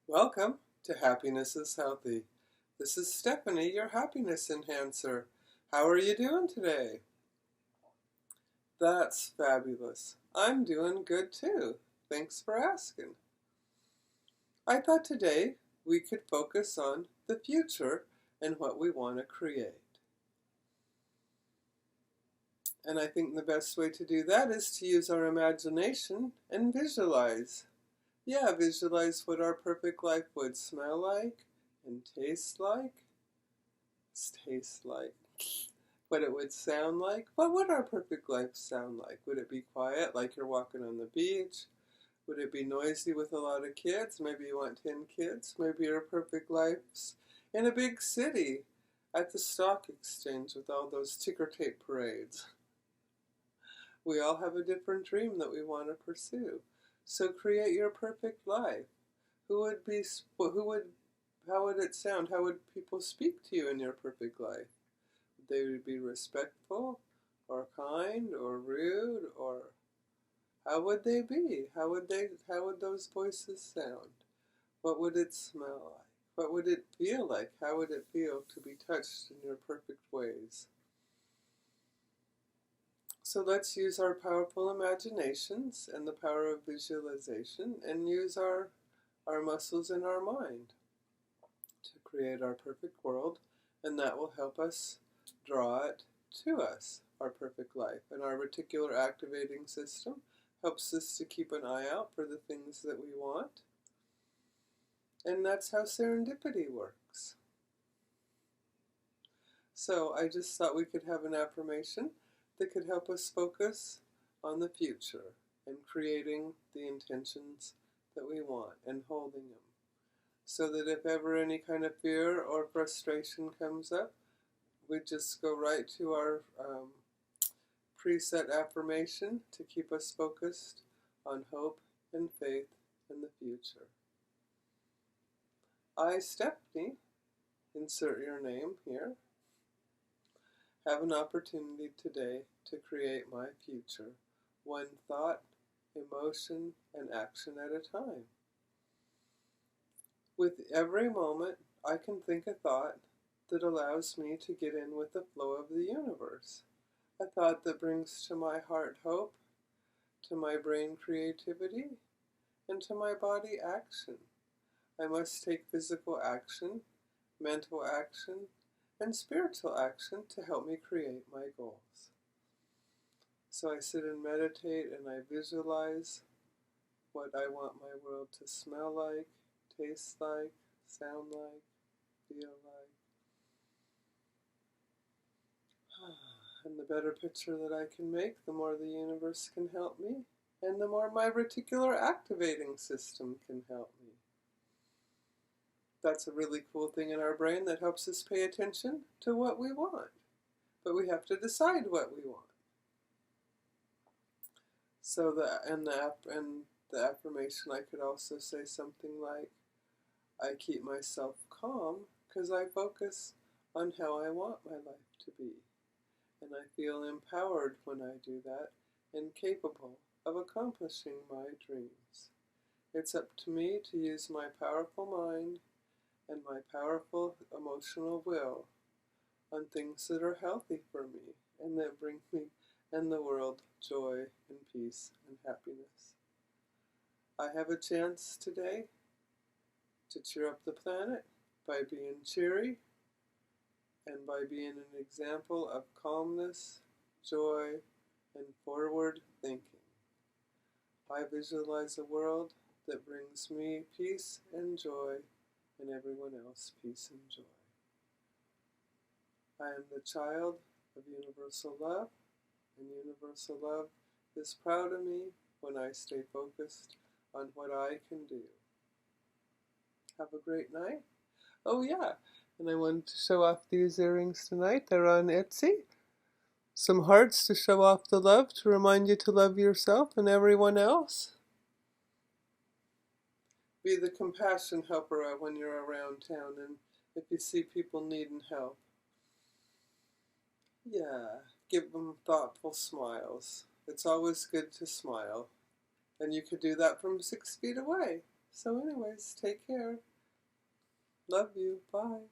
Welcome to Happiness is Healthy. This is Stephanie, your happiness enhancer. How are you doing today? That's fabulous. I'm doing good too. Thanks for asking. I thought today we could focus on the future and what we want to create. And I think the best way to do that is to use our imagination and visualize. Yeah, visualize what our perfect life would smell like and taste like. What it would sound like. What would our perfect life sound like? Would it be quiet, like you're walking on the beach? Would it be noisy with a lot of kids? Maybe you want 10 kids. Maybe your perfect life's in a big city at the stock exchange with all those ticker tape parades. We all have a different dream that we want to pursue. So create your perfect life. How would it sound? How would people speak to you in your perfect life? They would be respectful or kind or rude, or how would they be? How would those voices sound? What would it smell like? What would it feel like? How would it feel to be touched in your perfect ways? So let's use our powerful imaginations and the power of visualization and use our muscles in our mind to create our perfect world, and that will help us draw it to us, our perfect life. And our reticular activating system helps us to keep an eye out for the things that we want. And that's how serendipity works. So I just thought we could have an affirmation that could help us focus on the future and creating the intentions that we want and holding them. So that if ever any kind of fear or frustration comes up, we just go right to our preset affirmation to keep us focused on hope and faith in the future. I, Stephanie, insert your name here, have an opportunity today to create my future, one thought, emotion, and action at a time. With every moment, I can think a thought that allows me to get in with the flow of the universe. A thought that brings to my heart hope, to my brain creativity, and to my body action. I must take physical action, mental action, and spiritual action to help me create my goals. So I sit and meditate and I visualize what I want my world to smell like, taste like, sound like, feel like. And the better picture that I can make, the more the universe can help me, and the more my reticular activating system can help me. That's a really cool thing in our brain that helps us pay attention to what we want. But we have to decide what we want. So the affirmation, I could also say something like, I keep myself calm because I focus on how I want my life to be. And I feel empowered when I do that and capable of accomplishing my dreams. It's up to me to use my powerful mind and my powerful emotional will on things that are healthy for me and that bring me and the world joy and peace and happiness. I have a chance today to cheer up the planet by being cheery and by being an example of calmness, joy, and forward thinking. I visualize a world that brings me peace and joy and everyone else peace and joy. I am the child of universal love, and universal love is proud of me when I stay focused on what I can do. Have a great night. Oh yeah, and I wanted to show off these earrings tonight. They're on Etsy. Some hearts to show off the love, to remind you to love yourself and everyone else. Be the compassion helper when you're around town and if you see people needing help. Yeah, give them thoughtful smiles. It's always good to smile. And you could do that from 6 feet away. So anyways, take care. Love you. Bye.